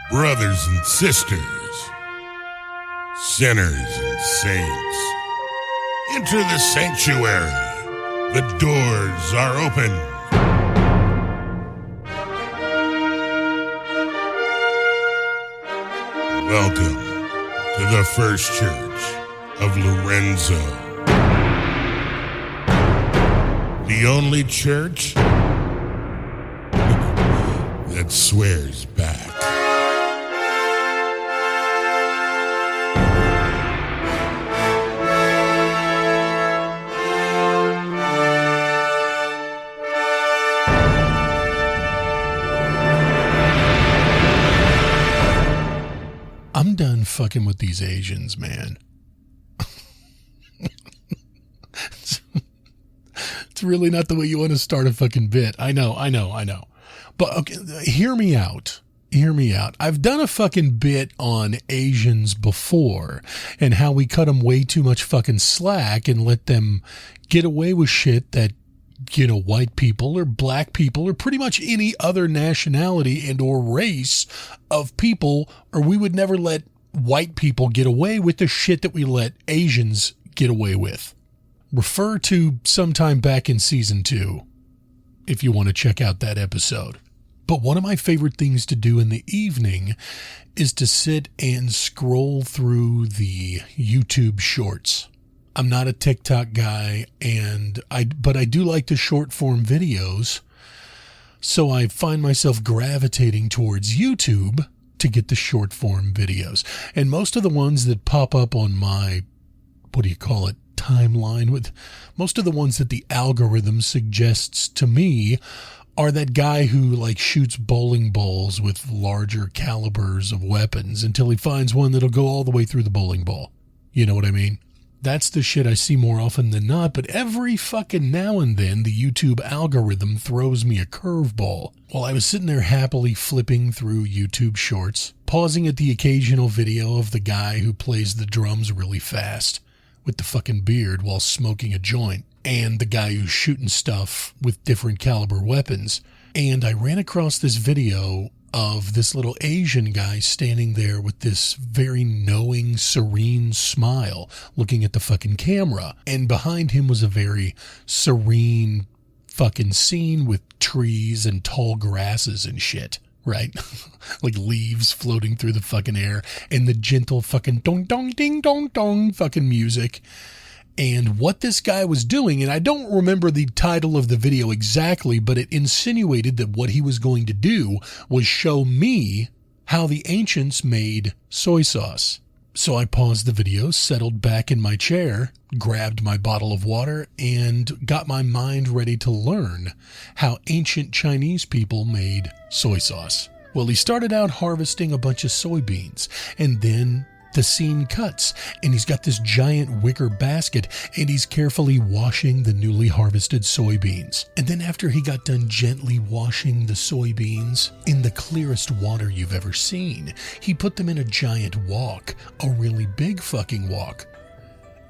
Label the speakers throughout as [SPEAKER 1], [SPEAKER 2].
[SPEAKER 1] brothers and sisters, sinners and saints, enter the sanctuary. The doors are open. Welcome to the First Church of Lorenzo. The only church that swears back.
[SPEAKER 2] I'm done fucking with these Asians, man. It's really not the way you want to start a fucking bit. I know. But okay, hear me out. I've done a fucking bit on Asians before and how we cut them way too much fucking slack and let them get away with shit that, white people or black people or pretty much any other nationality and or race of people, or we would never let white people get away with the shit that we let Asians get away with. Refer to sometime back in season 2 if you want to check out that episode. But one of my favorite things to do in the evening is to sit and scroll through the YouTube shorts. I'm not a TikTok guy, but I do like the short form videos. So I find myself gravitating towards YouTube to get the short form videos. And most of the ones that pop up on my, timeline, with most of the ones that the algorithm suggests to me are that guy who shoots bowling balls with larger calibers of weapons until he finds one that'll go all the way through the bowling ball. You know what I mean? That's the shit I see more often than not, but every fucking now and then the YouTube algorithm throws me a curveball. While I was sitting there happily flipping through YouTube shorts, pausing at the occasional video of the guy who plays the drums really fast with the fucking beard while smoking a joint, and the guy who's shooting stuff with different caliber weapons. And I ran across this video of this little Asian guy standing there with this very knowing, serene smile looking at the fucking camera. And behind him was a very serene fucking scene with trees and tall grasses and shit. Right? Like leaves floating through the fucking air and the gentle fucking dong dong ding dong dong fucking music. And what this guy was doing, and I don't remember the title of the video exactly, but it insinuated that what he was going to do was show me how the ancients made soy sauce. So I paused the video, settled back in my chair, grabbed my bottle of water, and got my mind ready to learn how ancient Chinese people made soy sauce. Well, he started out harvesting a bunch of soybeans, and then the scene cuts, and he's got this giant wicker basket, and he's carefully washing the newly harvested soybeans. And then after he got done gently washing the soybeans in the clearest water you've ever seen, he put them in a giant wok, a really big fucking wok,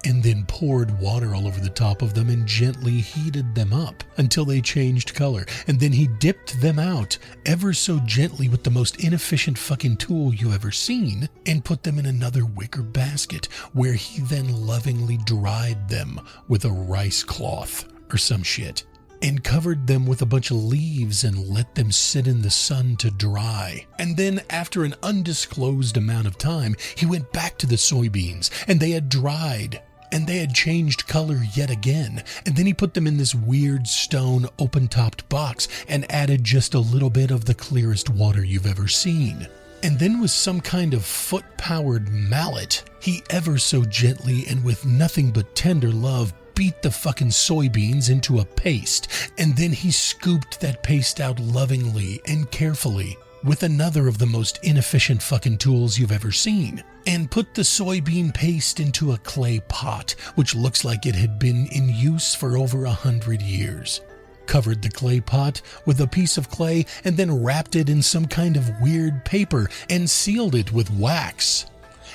[SPEAKER 2] and then poured water all over the top of them and gently heated them up until they changed color. And then he dipped them out ever so gently with the most inefficient fucking tool you ever seen and put them in another wicker basket where he then lovingly dried them with a rice cloth or some shit and covered them with a bunch of leaves and let them sit in the sun to dry. And then after an undisclosed amount of time, he went back to the soybeans and they had dried. And they had changed color yet again. And then he put them in this weird stone open-topped box and added just a little bit of the clearest water you've ever seen. And then with some kind of foot-powered mallet, he ever so gently and with nothing but tender love beat the fucking soybeans into a paste. And then he scooped that paste out lovingly and carefully with another of the most inefficient fucking tools you've ever seen, and put the soybean paste into a clay pot, which looks like it had been in use for over 100 years. Covered the clay pot with a piece of clay and then wrapped it in some kind of weird paper and sealed it with wax.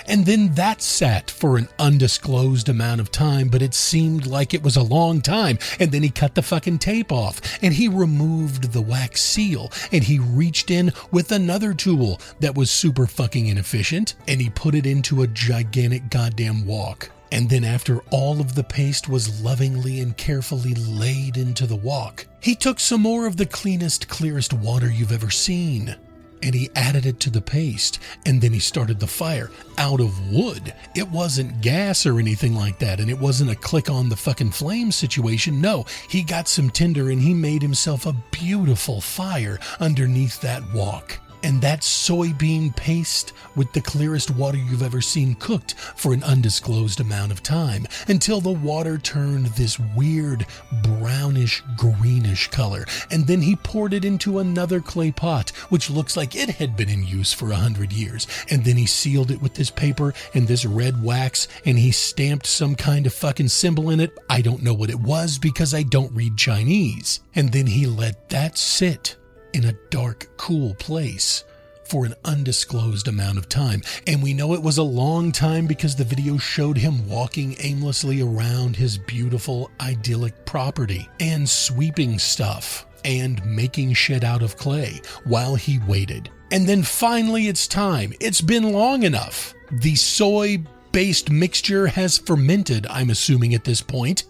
[SPEAKER 2] And then that sat for an undisclosed amount of time, but it seemed like it was a long time. And then he cut the fucking tape off, and he removed the wax seal, and he reached in with another tool that was super fucking inefficient, and he put it into a gigantic goddamn wok. And then after all of the paste was lovingly and carefully laid into the wok, he took some more of the cleanest, clearest water you've ever seen, and he added it to the paste, and then he started the fire out of wood. It wasn't gas or anything like that, and it wasn't a click on the fucking flame situation. No, he got some tinder and he made himself a beautiful fire underneath that wok. And that soybean paste with the clearest water you've ever seen cooked for an undisclosed amount of time until the water turned this weird brownish greenish color. And then he poured it into another clay pot, which looks like it had been in use for 100 years. And then he sealed it with this paper and this red wax, and he stamped some kind of fucking symbol in it. I don't know what it was because I don't read Chinese. And then he let that sit in a dark, cool place for an undisclosed amount of time. And we know it was a long time because the video showed him walking aimlessly around his beautiful, idyllic property and sweeping stuff and making shit out of clay while he waited. And then finally it's time. It's been long enough. The soy-based mixture has fermented, I'm assuming at this point.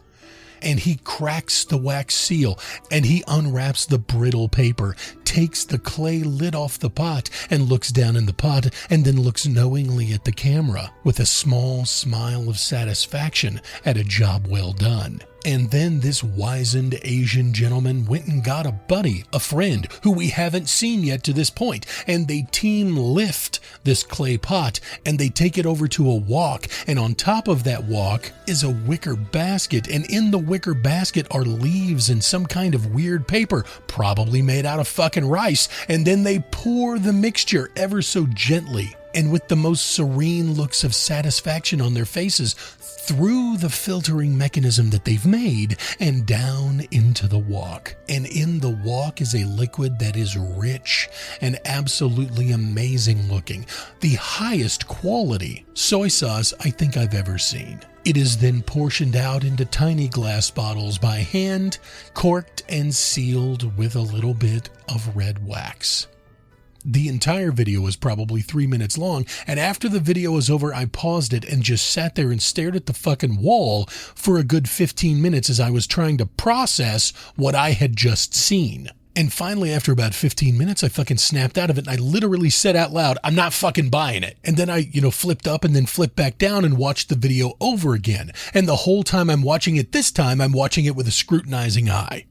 [SPEAKER 2] And he cracks the wax seal, and he unwraps the brittle paper, takes the clay lid off the pot, and looks down in the pot, and then looks knowingly at the camera with a small smile of satisfaction at a job well done. And then this wizened Asian gentleman went and got a buddy, a friend, who we haven't seen yet to this point, and they team lift this clay pot, and they take it over to a wok, and on top of that wok is a wicker basket, and in the wicker basket are leaves and some kind of weird paper, probably made out of fucking rice, and then they pour the mixture ever so gently, and with the most serene looks of satisfaction on their faces, through the filtering mechanism that they've made and down into the wok. And in the wok is a liquid that is rich and absolutely amazing looking. The highest quality soy sauce I think I've ever seen. It is then portioned out into tiny glass bottles by hand, corked and sealed with a little bit of red wax. The entire video was probably 3 minutes long, and after the video was over, I paused it and just sat there and stared at the fucking wall for a good 15 minutes as I was trying to process what I had just seen. And finally, after about 15 minutes, I fucking snapped out of it, and I literally said out loud, I'm not fucking buying it. And then I, flipped up and then flipped back down and watched the video over again. And the whole time I'm watching it this time, I'm watching it with a scrutinizing eye.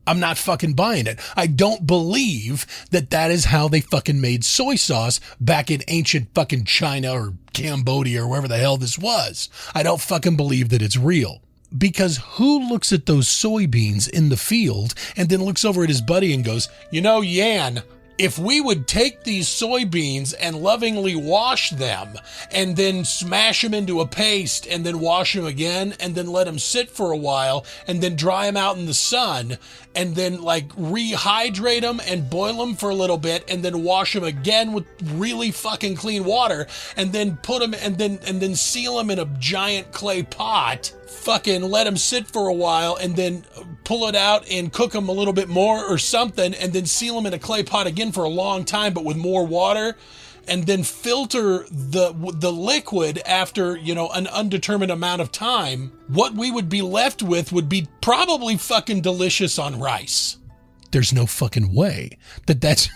[SPEAKER 2] I'm not fucking buying it. I don't believe that that is how they fucking made soy sauce back in ancient fucking China or Cambodia or wherever the hell this was. I don't fucking believe that it's real. Because who looks at those soybeans in the field and then looks over at his buddy and goes, Yan, if we would take these soybeans and lovingly wash them and then smash them into a paste and then wash them again and then let them sit for a while and then dry them out in the sun and then rehydrate them and boil them for a little bit and then wash them again with really fucking clean water and then put them and then seal them in a giant clay pot, fucking let them sit for a while and then pull it out and cook them a little bit more or something and then seal them in a clay pot again for a long time but with more water and then filter the liquid after, an undetermined amount of time, what we would be left with would be probably fucking delicious on rice. There's no fucking way that's...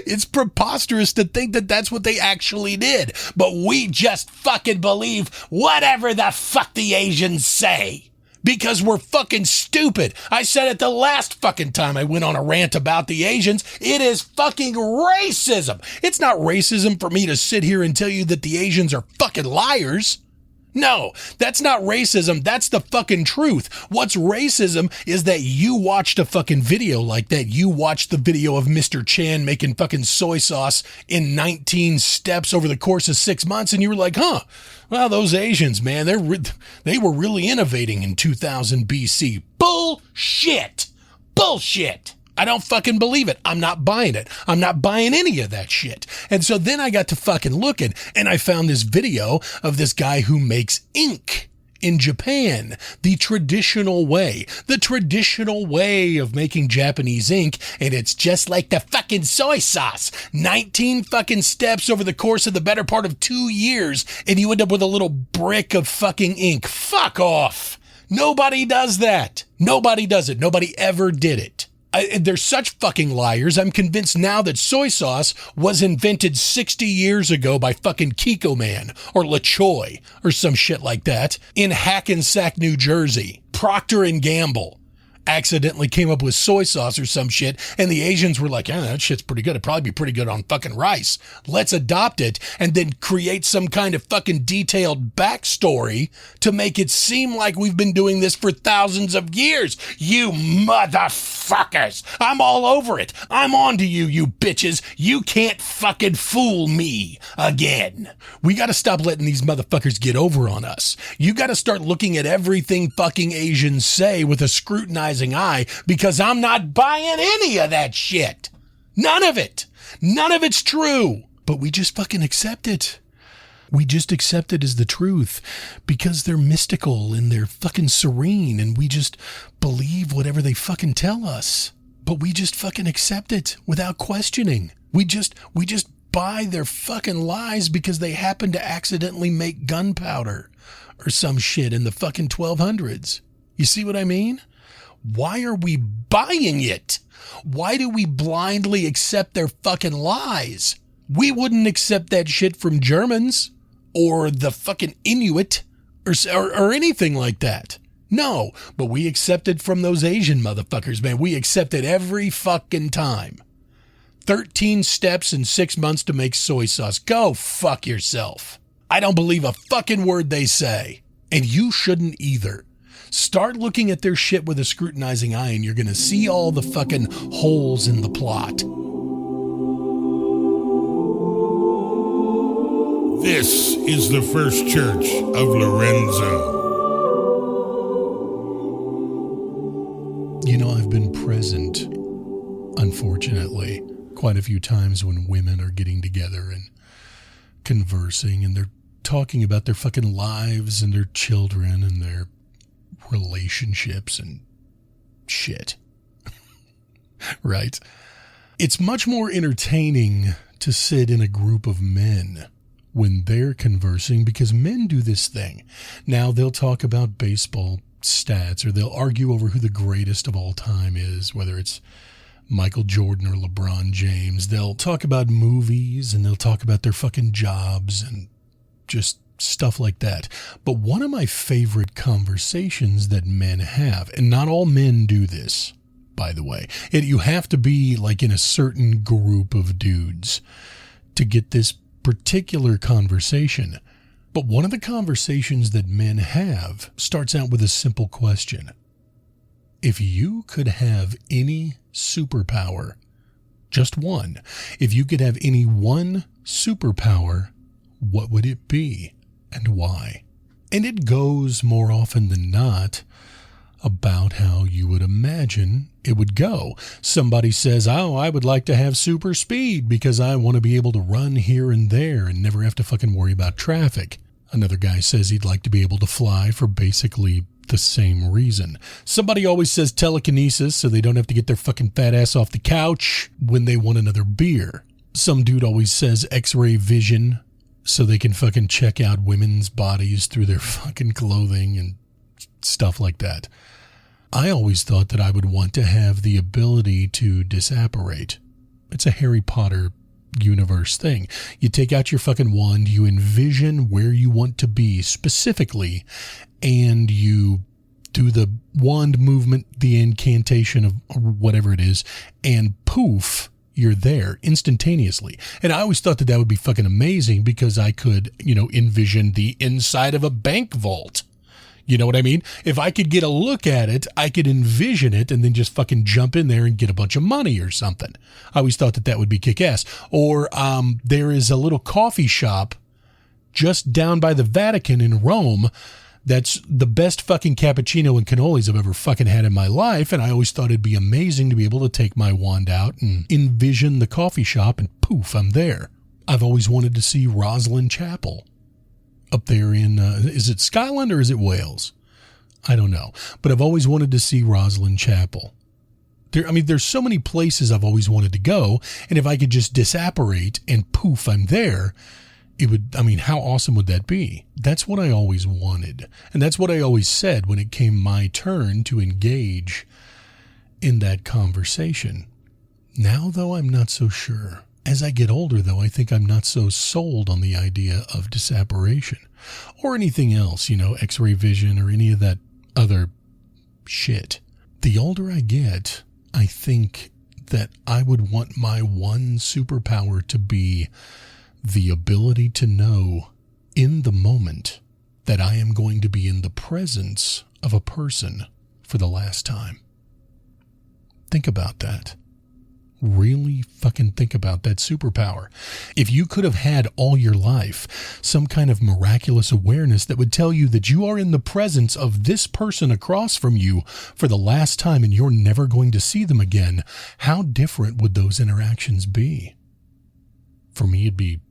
[SPEAKER 2] It's preposterous to think that that's what they actually did, but we just fucking believe whatever the fuck the Asians say. Because we're fucking stupid. I said it the last fucking time I went on a rant about the Asians. It is fucking racism. It's not racism for me to sit here and tell you that the Asians are fucking liars. No, that's not racism. That's the fucking truth. What's racism is that you watched a fucking video like that. You watched the video of Mr. Chan making fucking soy sauce in 19 steps over the course of 6 months. And you were like, well, those Asians, man, they were really innovating in 2000 BC. Bullshit. Bullshit. I don't fucking believe it. I'm not buying it. I'm not buying any of that shit. And so then I got to fucking looking, and I found this video of this guy who makes ink in Japan, the traditional way of making Japanese ink. And it's just like the fucking soy sauce. 19 fucking steps over the course of the better part of 2 years, and you end up with a little brick of fucking ink. Fuck off. Nobody does that. Nobody does it. Nobody ever did it. They're such fucking liars. I'm convinced now that soy sauce was invented 60 years ago by fucking Kiko Man or La Choy or some shit like that in Hackensack, New Jersey. Procter Gamble accidentally came up with soy sauce or some shit, and the Asians were like, yeah, that shit's pretty good. It'd probably be pretty good on fucking rice. Let's adopt it and then create some kind of fucking detailed backstory to make it seem like we've been doing this for thousands of years. You motherfuckers. I'm all over it. I'm on to you, you bitches. You can't fucking fool me again. We got to stop letting these motherfuckers get over on us. You got to start looking at everything fucking Asians say with a scrutinizing eye, because I'm not buying any of that shit. None of it. None of it's true. But we just fucking accept it. We just accept it as the truth because they're mystical and they're fucking serene, and we just believe whatever they fucking tell us. But we just fucking accept it without questioning. We just buy their fucking lies because they happen to accidentally make gunpowder or some shit in the fucking 1200s. You see what I mean? Why are we buying it? Why do we blindly accept their fucking lies? We wouldn't accept that shit from Germans or the fucking Inuit or anything like that. No, but we accept it from those Asian motherfuckers, man. We accept it every fucking time. 13 steps in 6 months to make soy sauce. Go fuck yourself. I don't believe a fucking word they say. And you shouldn't either. Start looking at their shit with a scrutinizing eye, and you're going to see all the fucking holes in the plot.
[SPEAKER 1] This is the First Church of Lorenzo.
[SPEAKER 2] You know, I've been present, unfortunately, quite a few times when women are getting together and conversing, and they're talking about their fucking lives and their children and their relationships and shit. Right? It's much more entertaining to sit in a group of men when they're conversing, because men do this thing. Now, they'll talk about baseball stats, or they'll argue over who the greatest of all time is, whether it's Michael Jordan or LeBron James. They'll talk about movies, and they'll talk about their fucking jobs and just stuff like that. But one of my favorite conversations that men have, and not all men do this, by the way, you have to be like in a certain group of dudes to get this particular conversation. But one of the conversations that men have starts out with a simple question. If you could have any superpower, just one, if you could have any one superpower, what would it be and why? And it goes more often than not about how you would imagine it would go. Somebody says, oh, I would like to have super speed because I want to be able to run here and there and never have to fucking worry about traffic. Another guy says he'd like to be able to fly for basically the same reason. Somebody always says telekinesis so they don't have to get their fucking fat ass off the couch when they want another beer. Some dude always says X-ray vision so they can fucking check out women's bodies through their fucking clothing and stuff like that. I always thought that I would want to have the ability to disapparate. It's a Harry Potter universe thing. You take out your fucking wand, you envision where you want to be specifically, and you do the wand movement, the incantation of whatever it is, and poof, you're there instantaneously. And I always thought that that would be fucking amazing because I could, envision the inside of a bank vault. You know what I mean? If I could get a look at it, I could envision it and then just fucking jump in there and get a bunch of money or something. I always thought that that would be kick-ass. Or there is a little coffee shop just down by the Vatican in Rome That's the best fucking cappuccino and cannolis I've ever fucking had in my life, and I always thought it'd be amazing to be able to take my wand out and envision the coffee shop, and poof, I'm there. I've always wanted to see Roslyn Chapel up there in, is it Scotland or is it Wales? I don't know. But I've always wanted to see Roslyn Chapel. There's so many places I've always wanted to go, and if I could just disapparate and poof, I'm there, how awesome would that be? That's what I always wanted. And that's what I always said when it came my turn to engage in that conversation. Now, though, I'm not so sure. As I get older, though, I think I'm not so sold on the idea of disapparation or anything else, X-ray vision or any of that other shit. The older I get, I think that I would want my one superpower to be the ability to know in the moment that I am going to be in the presence of a person for the last time. Think about that. Really fucking think about that superpower. If you could have had all your life some kind of miraculous awareness that would tell you that you are in the presence of this person across from you for the last time and you're never going to see them again, how different would those interactions be? For me, it'd be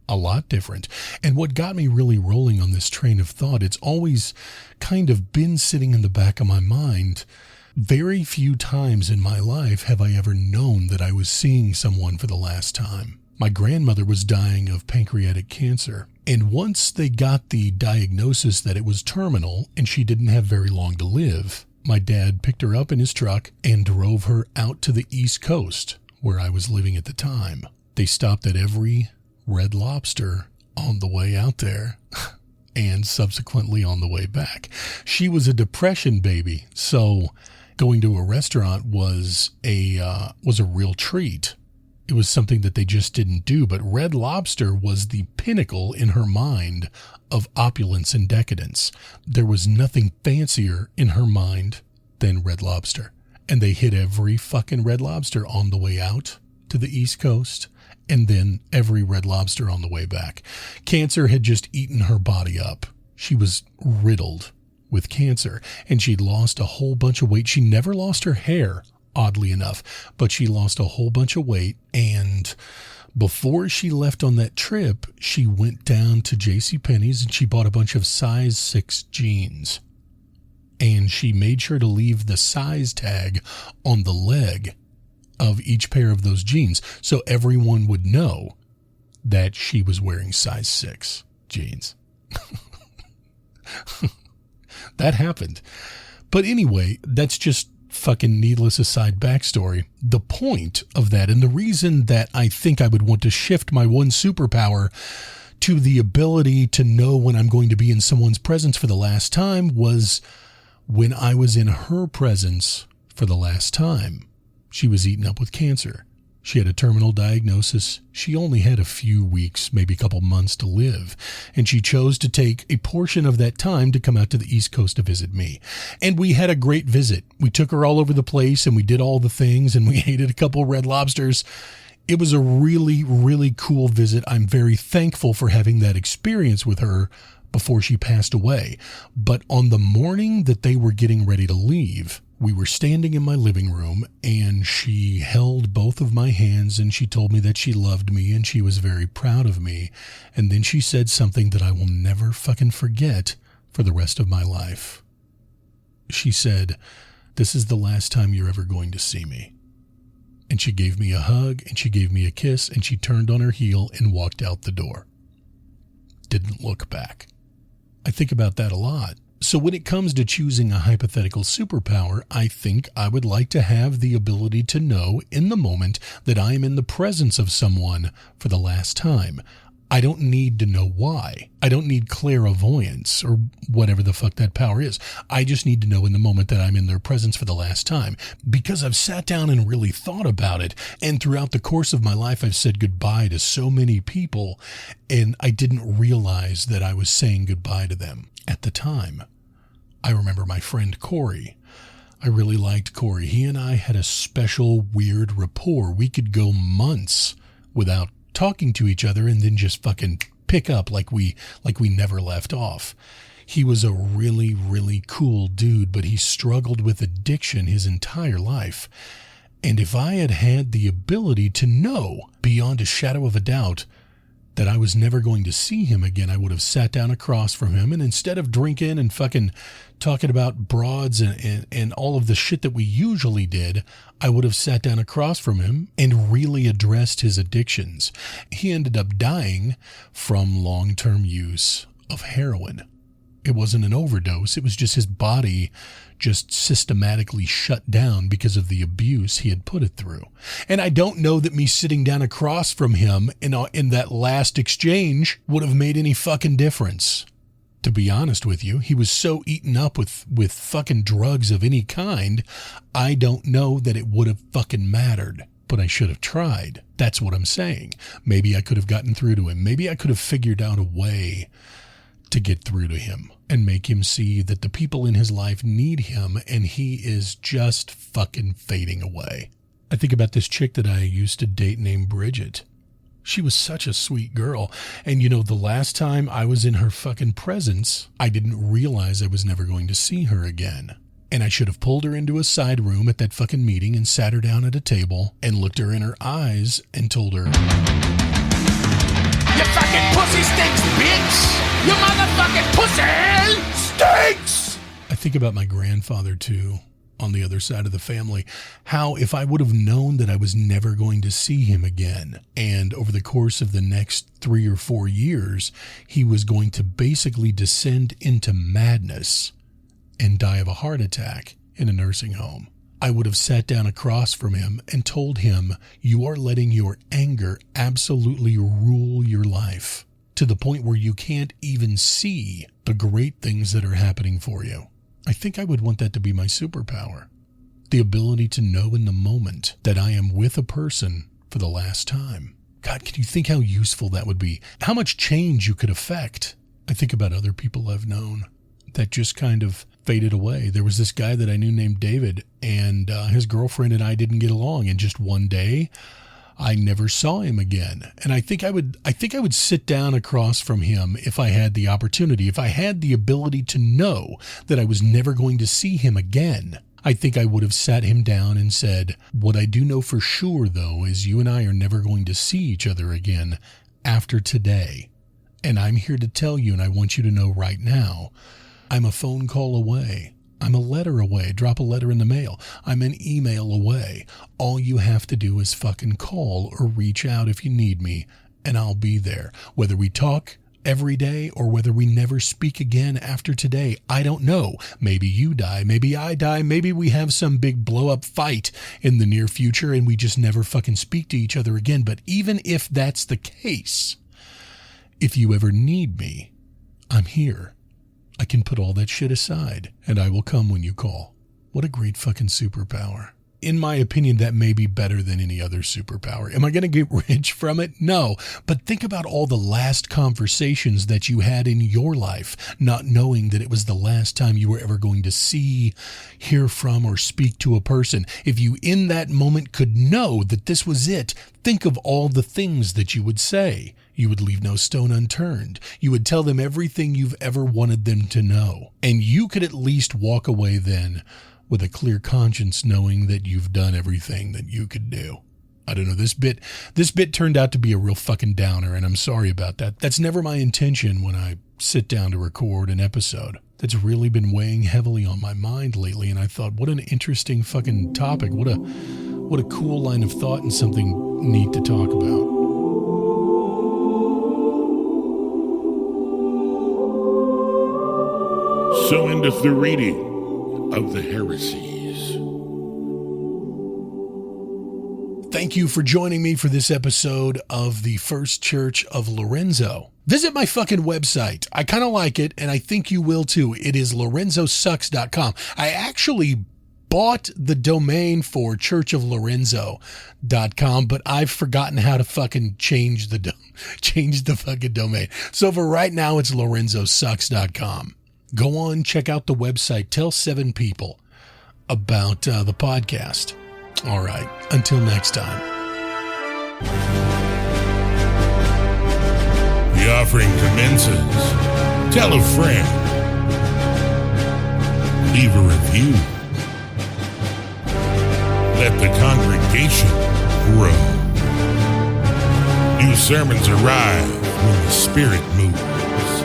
[SPEAKER 2] a lot different. And what got me really rolling on this train of thought, it's always kind of been sitting in the back of my mind. Very few times in my life have I ever known that I was seeing someone for the last time. My grandmother was dying of pancreatic cancer, and once they got the diagnosis that it was terminal and she didn't have very long to live, my dad picked her up in his truck and drove her out to the East Coast, where I was living at the time. They stopped at every Red Lobster on the way out there and subsequently on the way back. She was a depression baby, so going to a restaurant was a real treat. It was something that they just didn't do, but Red Lobster was the pinnacle in her mind of opulence and decadence. There was nothing fancier in her mind than Red Lobster. And they hit every fucking Red Lobster on the way out to the East Coast, and then every Red Lobster on the way back. Cancer had just eaten her body up. She was riddled with cancer, and she'd lost a whole bunch of weight. She never lost her hair, oddly enough, but she lost a whole bunch of weight, and before she left on that trip, she went down to JCPenney's and she bought a bunch of size 6 jeans. And she made sure to leave the size tag on the leg of each pair of those jeans so everyone would know that she was wearing size 6 jeans. That happened. But anyway, that's just fucking needless aside backstory. The point of that, and the reason that I think I would want to shift my one superpower to the ability to know when I'm going to be in someone's presence for the last time, was when I was in her presence for the last time. She was eaten up with cancer. She had a terminal diagnosis. She only had a few weeks, maybe a couple months to live. And she chose to take a portion of that time to come out to the East Coast to visit me. And we had a great visit. We took her all over the place and we did all the things and we ate at a couple Red Lobsters. It was a really, really cool visit. I'm very thankful for having that experience with her before she passed away. But on the morning that they were getting ready to leave, we were standing in my living room and she held both of my hands and she told me that she loved me and she was very proud of me. And then she said something that I will never fucking forget for the rest of my life. She said, "This is the last time you're ever going to see me." And she gave me a hug and she gave me a kiss and she turned on her heel and walked out the door. Didn't look back. I think about that a lot. So when it comes to choosing a hypothetical superpower, I think I would like to have the ability to know in the moment that I am in the presence of someone for the last time. I don't need to know why. I don't need clairvoyance or whatever the fuck that power is. I just need to know in the moment that I'm in their presence for the last time, because I've sat down and really thought about it. And throughout the course of my life, I've said goodbye to so many people, and I didn't realize that I was saying goodbye to them at the time. I remember my friend Corey. I really liked Corey. He and I had a special weird rapport. We could go months without talking to each other and then just fucking pick up like we never left off. He was a really, really cool dude, but he struggled with addiction his entire life. And if I had had the ability to know beyond a shadow of a doubt that I was never going to see him again, I would have sat down across from him, and instead of drinking and fucking talking about broads and all of the shit that we usually did, I would have sat down across from him and really addressed his addictions. He ended up dying from long-term use of heroin. It wasn't an overdose. It was just his body just systematically shut down because of the abuse he had put it through. And I don't know that me sitting down across from him in that last exchange would have made any fucking difference. To be honest with you, he was so eaten up with fucking drugs of any kind, I don't know that it would have fucking mattered. But I should have tried. That's what I'm saying. Maybe I could have gotten through to him. Maybe I could have figured out a way to get through to him and make him see that the people in his life need him, and he is just fucking fading away. I think about this chick that I used to date named Bridget. She was such a sweet girl. And the last time I was in her fucking presence, I didn't realize I was never going to see her again. And I should have pulled her into a side room at that fucking meeting and sat her down at a table and looked her in her eyes and told her,
[SPEAKER 3] "You fucking pussy stinks, bitch! You motherfucking pussy stinks!"
[SPEAKER 2] I think about my grandfather, too, on the other side of the family. How if I would have known that I was never going to see him again, and over the course of the next 3 or 4 years, he was going to basically descend into madness and die of a heart attack in a nursing home, I would have sat down across from him and told him, you are letting your anger absolutely rule your life to the point where you can't even see the great things that are happening for you. I think I would want that to be my superpower. The ability to know in the moment that I am with a person for the last time. God, can you think how useful that would be? How much change you could affect? I think about other people I've known that just kind of faded away. There was this guy that I knew named David, and his girlfriend and I didn't get along. And just one day, I never saw him again. And I think I would sit down across from him if I had the opportunity, if I had the ability to know that I was never going to see him again. I think I would have sat him down and said, what I do know for sure, though, is you and I are never going to see each other again after today. And I'm here to tell you, and I want you to know right now, I'm a phone call away. I'm a letter away. Drop a letter in the mail. I'm an email away. All you have to do is fucking call or reach out if you need me, and I'll be there. Whether we talk every day or whether we never speak again after today, I don't know. Maybe you die. Maybe I die. Maybe we have some big blow-up fight in the near future and we just never fucking speak to each other again. But even if that's the case, if you ever need me, I'm here. I can put all that shit aside, and I will come when you call. What a great fucking superpower. In my opinion, that may be better than any other superpower. Am I going to get rich from it? No. But think about all the last conversations that you had in your life, not knowing that it was the last time you were ever going to see, hear from, or speak to a person. If you in that moment could know that this was it, think of all the things that you would say. You would leave no stone unturned. You would tell them everything you've ever wanted them to know. And you could at least walk away then with a clear conscience knowing that you've done everything that you could do. I don't know, this bit turned out to be a real fucking downer, and I'm sorry about that. That's never my intention when I sit down to record an episode. That's really been weighing heavily on my mind lately, and I thought, what an interesting fucking topic. What a cool line of thought and something neat to talk about.
[SPEAKER 1] So endeth the reading of the Heresies.
[SPEAKER 2] Thank you for joining me for this episode of the First Church of Lorenzo. Visit my fucking website. I kind of like it, and I think you will too. It is lorenzosucks.com. I actually bought the domain for churchoflorenzo.com, but I've forgotten how to fucking change the fucking domain. So for right now, it's lorenzosucks.com. Go on, check out the website. Tell 7 people about the podcast. All right, until next time.
[SPEAKER 1] The offering commences. Tell a friend. Leave a review. Let the congregation grow. New sermons arrive when the Spirit moves.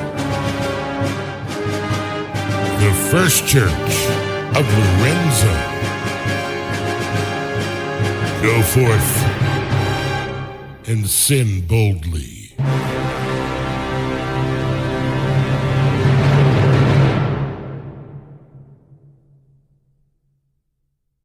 [SPEAKER 1] The First Church of Lorenzo. Go forth and sin boldly.